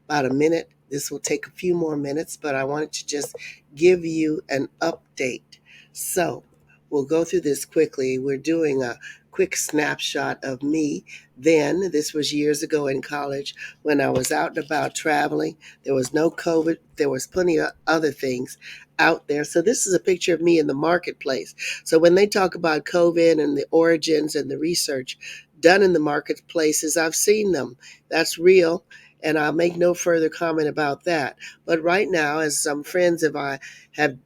about a minute. This will take a few more minutes, but I wanted to just give you an update. So we'll go through this quickly. We're doing a quick snapshot of me then. This was years ago in college when I was out and about traveling. There was no COVID, there was plenty of other things out there. So this is a picture of me in the marketplace. So when they talk about COVID and the origins and the research done in the marketplaces, I've seen them. That's real. And I'll make no further comment about that. But right now, as some friends have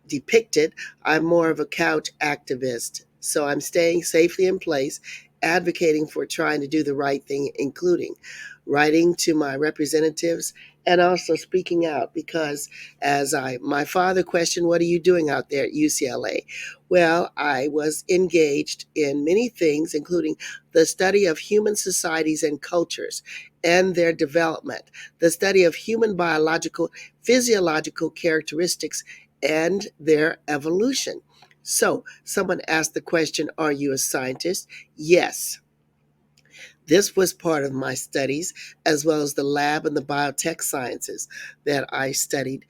depicted, I'm more of a couch activist. So I'm staying safely in place, advocating for trying to do the right thing, including writing to my representatives and also speaking out because my father questioned, what are you doing out there at UCLA? Well, I was engaged in many things, including the study of human societies and cultures and their development, the study of human biological, physiological characteristics and their evolution. So, someone asked the question, are you a scientist? Yes. This was part of my studies, as well as the lab and the biotech sciences that I studied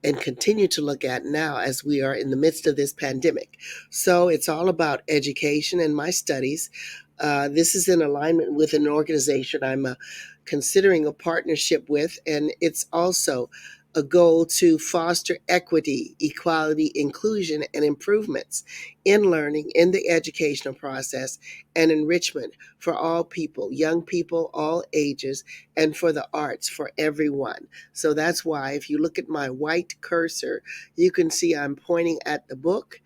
and continue to look at now as we are in the midst of this pandemic. So, it's all about education and my studies. This is in alignment with an organization I'm considering a partnership with, and it's also a goal to foster equity, equality, inclusion, and improvements in learning, in the educational process, and enrichment for all people, young people, all ages, and for the arts for everyone. So that's why if you look at my white cursor, you can see I'm pointing at the book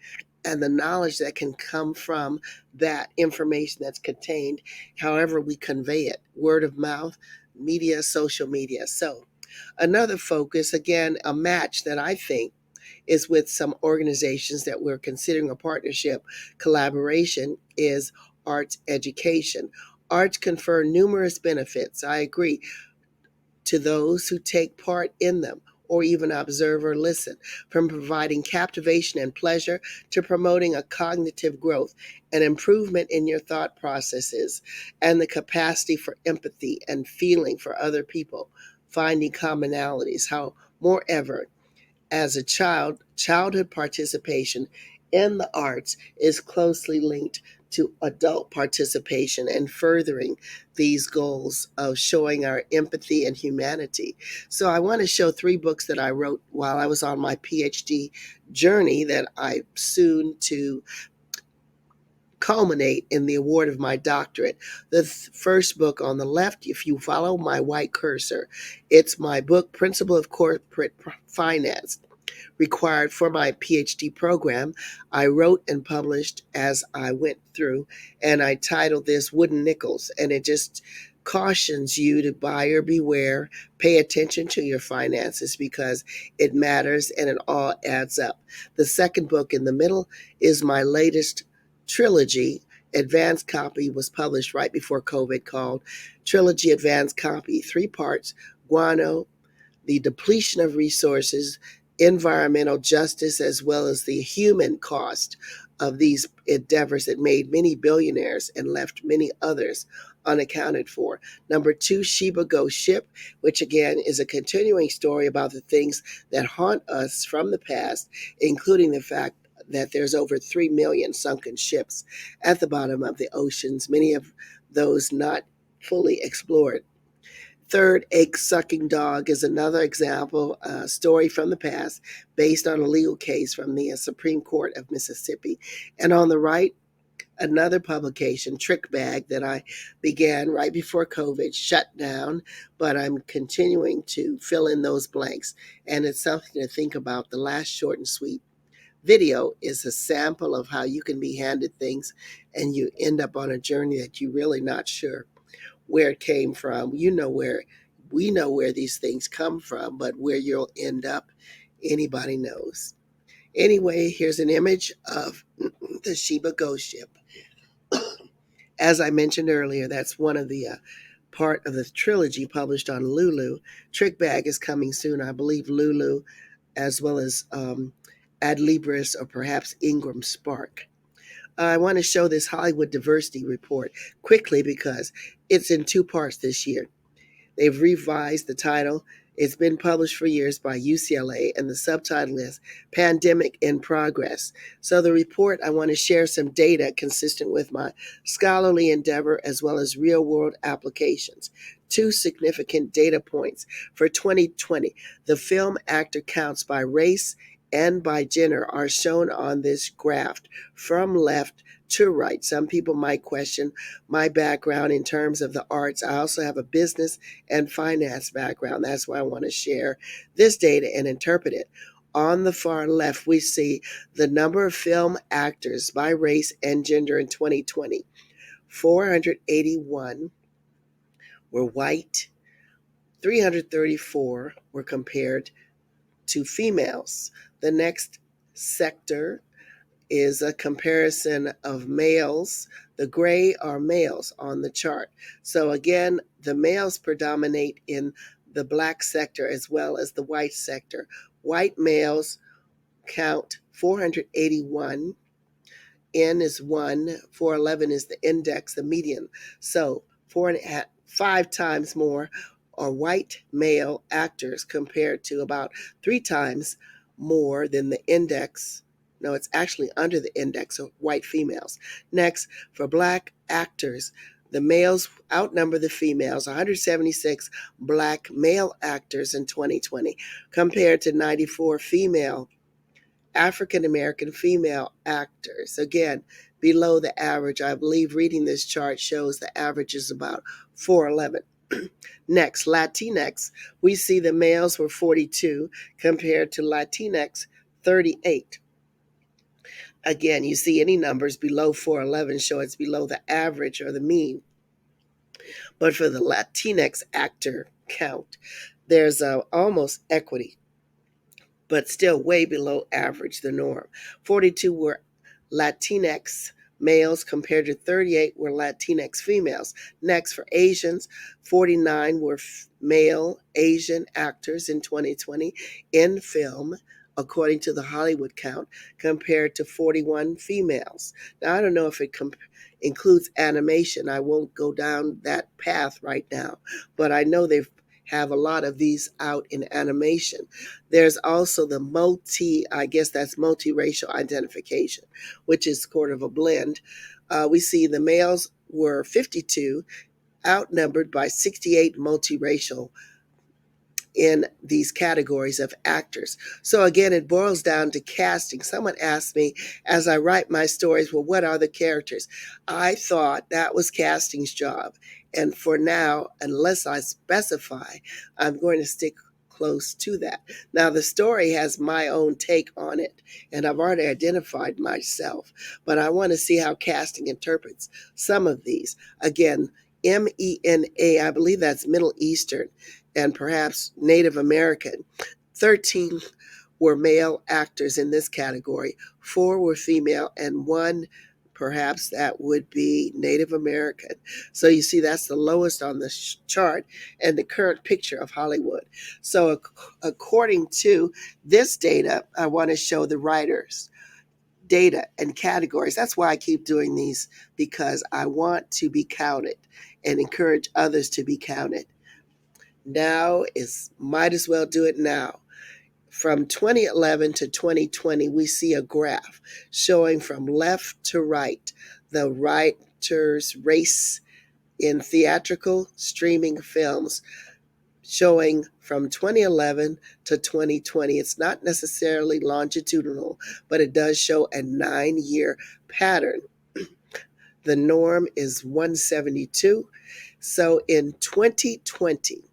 and the knowledge that can come from that information that's contained, however we convey it, word of mouth, media, social media. So another focus, again, a match that I think is with some organizations that we're considering a partnership collaboration is arts education. Arts confer numerous benefits, I agree, to those who take part in them or even observe or listen, from providing captivation and pleasure to promoting a cognitive growth and improvement in your thought processes and the capacity for empathy and feeling for other people, finding commonalities. How, moreover, as a child, childhood participation in the arts is closely linked to adult participation and furthering these goals of showing our empathy and humanity. So, I want to show three books that I wrote while I was on my PhD journey that I soon to culminate in the award of my doctorate. The first book on the left, if you follow my white cursor, it's my book, Principle of Corporate Finance, required for my PhD program. I wrote and published as I went through, and I titled this Wooden Nickels, and it just cautions you to buyer beware, pay attention to your finances because it matters and it all adds up. The second book in the middle is my latest trilogy. Advanced copy was published right before COVID, called Trilogy Advanced Copy, three parts: guano, the depletion of resources, environmental justice, as well as the human cost of these endeavors that made many billionaires and left many others unaccounted for. Number two, Sheba Goes Ship, which again is a continuing story about the things that haunt us from the past, including the fact that there's over 3 million sunken ships at the bottom of the oceans, many of those not fully explored. Third, Egg Sucking Dog is another example, a story from the past based on a legal case from the Supreme Court of Mississippi. And on the right, another publication, Trick Bag, that I began right before COVID shut down, but I'm continuing to fill in those blanks. And it's something to think about. The last short and sweet video is a sample of how you can be handed things and you end up on a journey that you're really not sure where it came from. You know where we know where these things come from, but where you'll end up, anybody knows. Anyway, here's an image of the Sheba Ghost Ship. As I mentioned earlier, that's one of the part of the trilogy published on Lulu. Trick Bag is coming soon, I believe. Lulu, as well as Adlibris or perhaps Ingram Spark. I want to show this Hollywood diversity report quickly because it's in two parts this year. They've revised the title. It's been published for years by UCLA, and the subtitle is Pandemic in Progress. So, the report, I want to share some data consistent with my scholarly endeavor as well as real world applications. Two significant data points for 2020. The film actor counts by race and by gender are shown on this graph from left to right. Some people might question my background in terms of the arts. I also have a business and finance background. That's why I want to share this data and interpret it. On the far left, we see the number of film actors by race and gender in 2020. 481 were white, 334 were compared to females. The next sector is a comparison of males. The gray are males on the chart. So again, the males predominate in the black sector as well as the white sector. White males count 481. N is 1, 411 is the index, the median. So 5 times more are white male actors compared to about 3 times more than the index. No, it's actually under the index of white females. Next, for black actors, the males outnumber the females, 176 black male actors in 2020 compared to 94 female African American female actors. Again, below the average. I believe reading this chart shows the average is about 411. Next, Latinx. We see the males were 42 compared to Latinx 38. Again, you see any numbers below 411 show it's below the average or the mean. But for the Latinx actor count, there's almost equity, but still way below average, the norm. 42 were Latinx males compared to 38 were Latinx females. Next, for Asians, 49 were male Asian actors in 2020 in film, according to the Hollywood count, compared to 41 females. Now, I don't know if it includes animation. I won't go down that path right now, but I know they have a lot of these out in animation. There's also the I guess that's multiracial identification, which is sort of a blend. We see the males were 52, outnumbered by 68 multiracial in these categories of actors. So again, it boils down to casting. Someone asked me as I write my stories, well, what are the characters? I thought that was casting's job. And for now, unless I specify, I'm going to stick close to that. Now, the story has my own take on it, and I've already identified myself, but I want to see how casting interprets some of these. Again, MENA, I believe that's Middle Eastern and perhaps Native American. 13 were male actors in this category, 4 were female, and 1 perhaps that would be Native American. So you see that's the lowest on the chart and the current picture of Hollywood. So according to this data, I want to show the writers data and categories. That's why I keep doing these, because I want to be counted and encourage others to be counted. Now is might as well do it now. From 2011 to 2020, we see a graph showing from left to right the writers' race in theatrical streaming films, showing from 2011 to 2020. It's not necessarily longitudinal, but it does show a 9-year pattern. The norm is 172. So in 2020,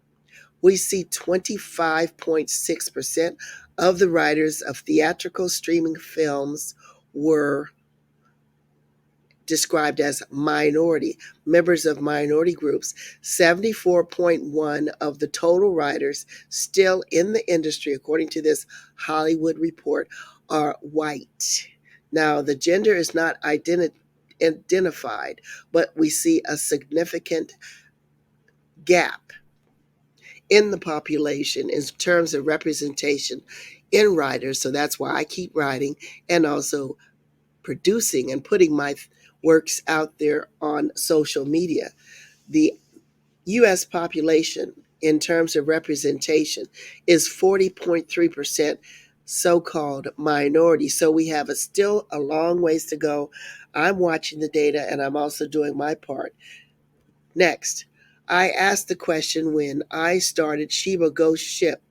we see 25.6% of the writers of theatrical streaming films were described as minority, members of minority groups. 74.1% of the total writers still in the industry, according to this Hollywood report, are white. Now, the gender is not identified, but we see a significant gap in the population in terms of representation in writers. So that's why I keep writing and also producing and putting my works out there on social media. The U.S. population in terms of representation is 40.3% so-called minority. So we have still a long ways to go. I'm watching the data and I'm also doing my part. Next, I asked the question when I started Sheba Ghost Ship.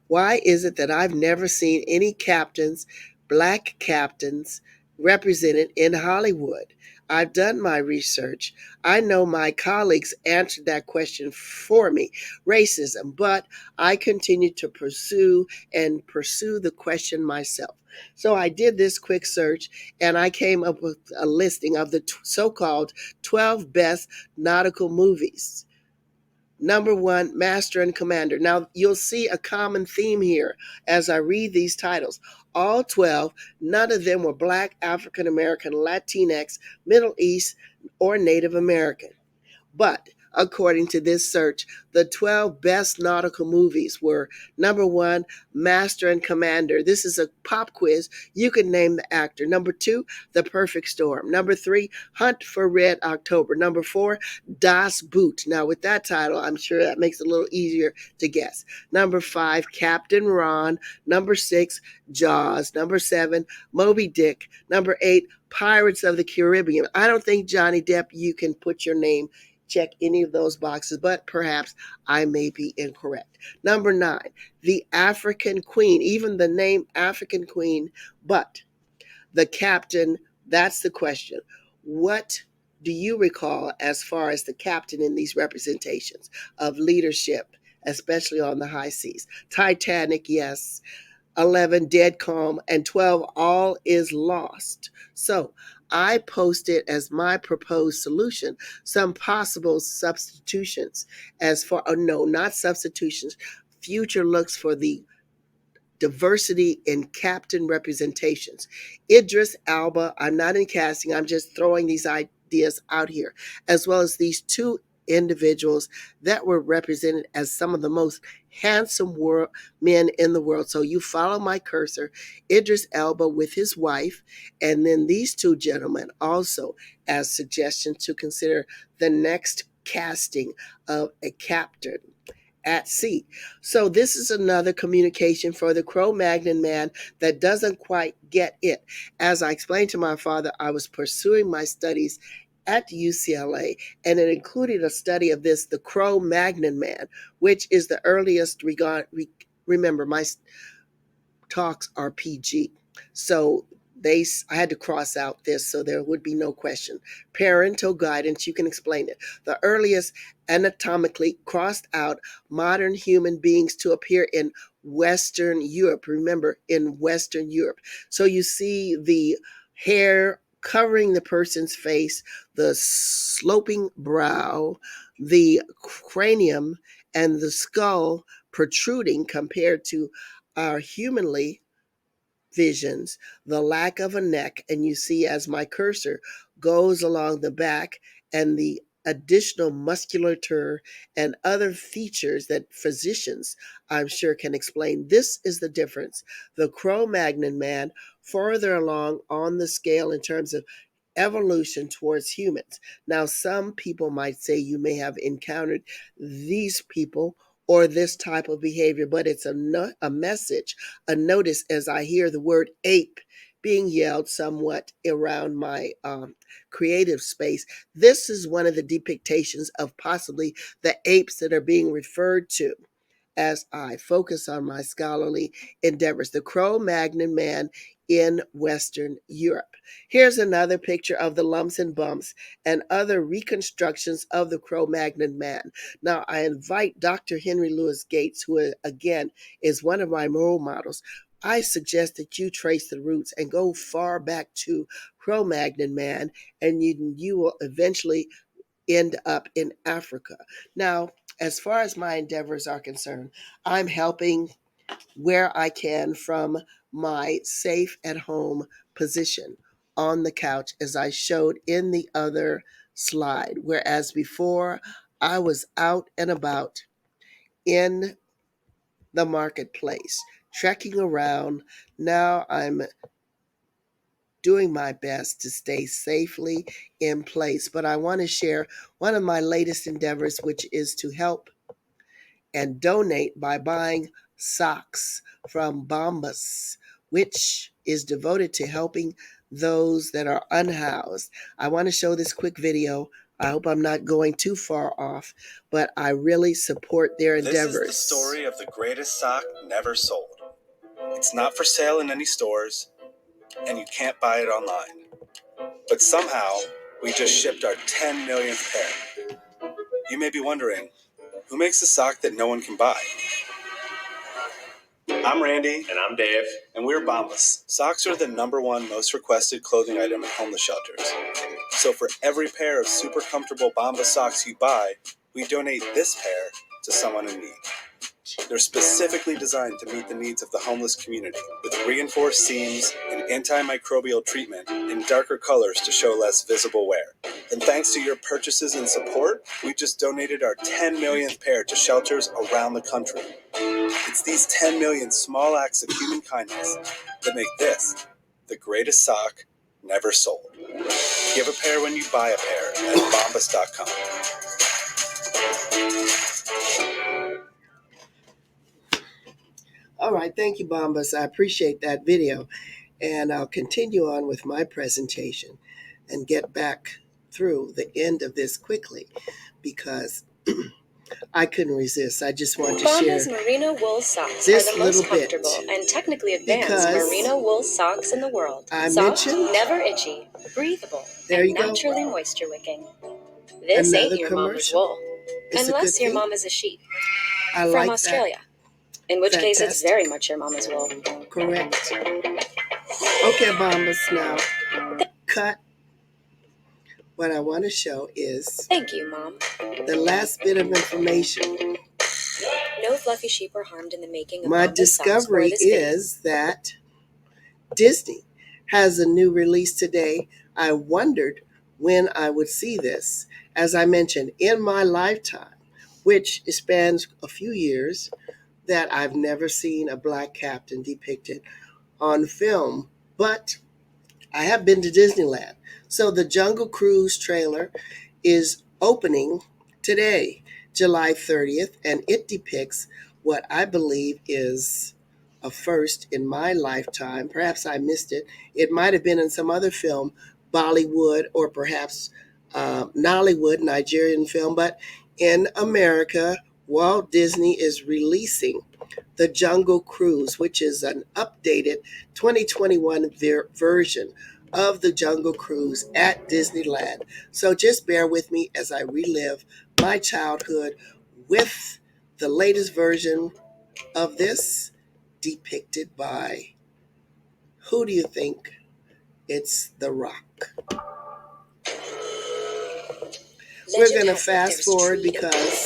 Why is it that I've never seen any captains, black captains, represented in Hollywood? I've done my research. I know my colleagues answered that question for me, racism, but I continue to pursue the question myself. So I did this quick search and I came up with a listing of the so called 12 best nautical movies. Number one, Master and Commander. Now, you'll see a common theme here as I read these titles. All 12, none of them were Black, African American, Latinx, Middle East, or Native American. But according to this search, the 12 best nautical movies were number one, Master and Commander. This is a pop quiz. You can name the actor. Number two, The Perfect Storm. Number three, Hunt for Red October. Number four, Das Boot. Now, with that title, I'm sure that makes it a little easier to guess. Number five, Captain Ron. Number six, Jaws. Number seven, Moby Dick. Number eight, Pirates of the Caribbean. I don't think Johnny Depp, you can put your name check any of those boxes, but perhaps I may be incorrect. Number nine, the African Queen, even the name African Queen, but the captain, that's the question. What do you recall as far as the captain in these representations of leadership, especially on the high seas? Titanic, yes. 11, Dead Calm, and 12, All is Lost. So I posted as my proposed solution some possible substitutions as far, oh no, not substitutions, future looks for the diversity in captain representations. Idris Elba, I'm not in casting, I'm just throwing these ideas out here, as well as these two individuals that were represented as some of the most handsome men in the world. So you follow my cursor, Idris Elba with his wife, and then these two gentlemen also as suggestions to consider the next casting of a captain at sea. So this is another communication for the Cro-Magnon man that doesn't quite get it. As I explained to my father, I was pursuing my studies at UCLA, and it included a study of this, the Cro-Magnon man, which is the earliest remember, my talks are PG. So I had to cross out this so there would be no question. Parental guidance, you can explain it. The earliest anatomically crossed out modern human beings to appear in Western Europe. Remember, in Western Europe. So you see the hair covering the person's face, the sloping brow, the cranium, and the skull protruding compared to our humanly visions, the lack of a neck, and you see as my cursor goes along the back and the additional musculature and other features that physicians, I'm sure, can explain. This is the difference. The Cro-Magnon man further along on the scale in terms of evolution towards humans. Now, some people might say you may have encountered these people or this type of behavior, but it's a message, a notice as I hear the word ape being yelled somewhat around my creative space. This is one of the depictions of possibly the apes that are being referred to as I focus on my scholarly endeavors. The Cro-Magnon man in Western Europe. Here's another picture of the lumps and bumps and other reconstructions of the Cro-Magnon man. Now, I invite Dr. Henry Louis Gates, who again is one of my role models. I suggest that you trace the roots and go far back to Cro-Magnon man, and you will eventually end up in Africa. Now, as far as my endeavors are concerned, I'm helping where I can from my safe at home position on the couch, as I showed in the other slide. Whereas before I was out and about in the marketplace, trekking around. Now I'm doing my best to stay safely in place. But I want to share one of my latest endeavors, which is to help and donate by buying socks from Bombas, which is devoted to helping those that are unhoused. I want to show this quick video. I hope I'm not going too far off, but I really support their endeavors. This is the story of the greatest sock never sold. It's not for sale in any stores, and you can't buy it online. But somehow, we just shipped our 10 millionth pair. You may be wondering, who makes a sock that no one can buy? I'm Randy. And I'm Dave. And we're Bombas. Socks are the #1 most requested clothing item at homeless shelters. So for every pair of super comfortable Bombas socks you buy, we donate this pair to someone in need. They're specifically designed to meet the needs of the homeless community, with reinforced seams and antimicrobial treatment in darker colors to show less visible wear. And thanks to your purchases and support, we just donated our 10 millionth pair to shelters around the country. It's these 10 million small acts of human kindness that make this the greatest sock never sold. Give a pair when you buy a pair at bombas.com. All right, thank you, Bombas. I appreciate that video. And I'll continue on with my presentation and get back through the end of this quickly because I couldn't resist. I just wanted to share Bombas merino wool socks this are the most little bit comfortable and technically advanced because merino wool socks in the world. I Soft, mentioned, never itchy, breathable, there and you go, naturally moisture wicking. This another ain't your mama's commercial. wool, It's a good unless your thing. mama's a sheep I from like Australia, in which case it's Fantastic. very much your mama's wool. that. Correct. Okay, Bombas, now cut. What I want to show is Thank you, Mom. the last bit of information. No fluffy sheep were harmed in the making of My Bombas socks or discovery this video. is that Disney has a new release today. I wondered when I would see this. As I mentioned, in my lifetime, which spans a few years, that I've never seen a black captain depicted on film, but I have been to Disneyland. So the Jungle Cruise trailer is opening today, July 30th, and it depicts what I believe is a first in my lifetime. Perhaps I missed it. It might have been in some other film, Bollywood, or perhaps Nollywood, Nigerian film, but in America, Walt Disney is releasing the Jungle Cruise, which is an updated 2021 version of the Jungle Cruise at Disneyland. So just bear with me as I relive my childhood with the latest version of this, depicted by, who do you think? It's The Rock. We're going to fast forward because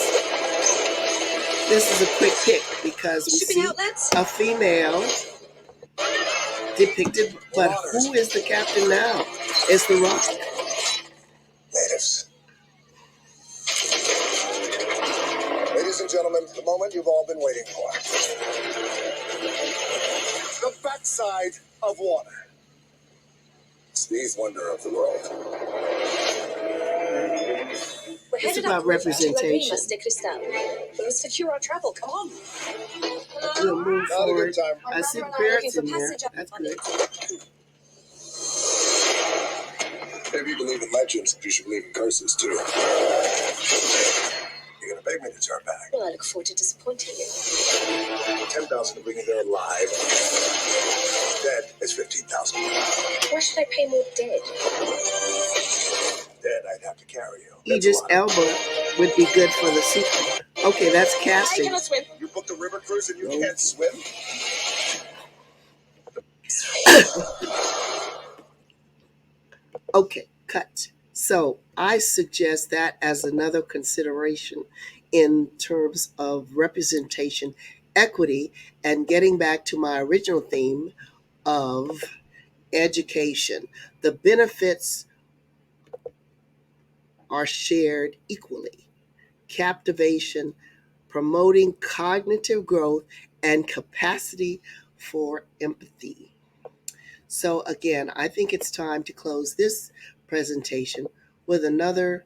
this is a quick pick because we see a female depicted, but who is the captain now? It's The Rock. Natives. Ladies and gentlemen, the moment you've all been waiting for. The backside of water. It's the wonder of the world. We're It's headed about up river to representation. Lagrimas de Cristal. Let's secure our travel. Come on. We'll move Not a forward. good time. I see parrots in there. That's good. If you believe in legends, you should believe in curses too. You're gonna beg me to turn back. Well, I look forward to disappointing you. 10,000 to bring you there alive. Dead is 15,000. Why should I pay more dead? Dead, I'd have to carry you. Idris Elba would be good for the sequel. Okay, that's I casting. cannot swim. You booked a river cruise and you No. can't swim? Okay, cut. So I suggest that as another consideration in terms of representation, equity, and getting back to my original theme of education. The benefits are shared equally. Captivation, promoting cognitive growth, and capacity for empathy. So again, I think it's time to close this presentation with another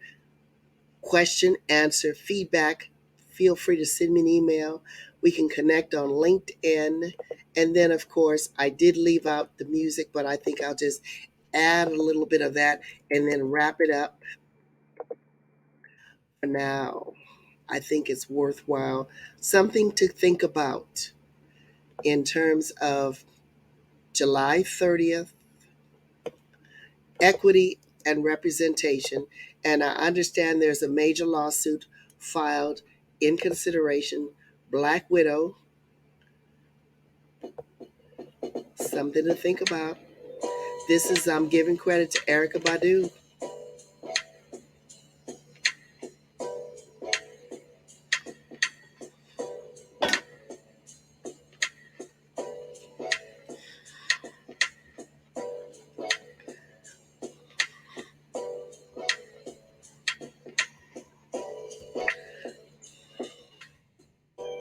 question, answer, feedback feel free to send me an email. We can connect on LinkedIn. And then, of course, I did leave out the music, but I think I'll just add a little bit of that and then wrap it up for now. I think it's worthwhile. Something to think about in terms of July 30th, equity and representation. And I understand there's a major lawsuit filed in consideration. Black Widow, something to think about. This is I'm giving credit to Erykah Badu.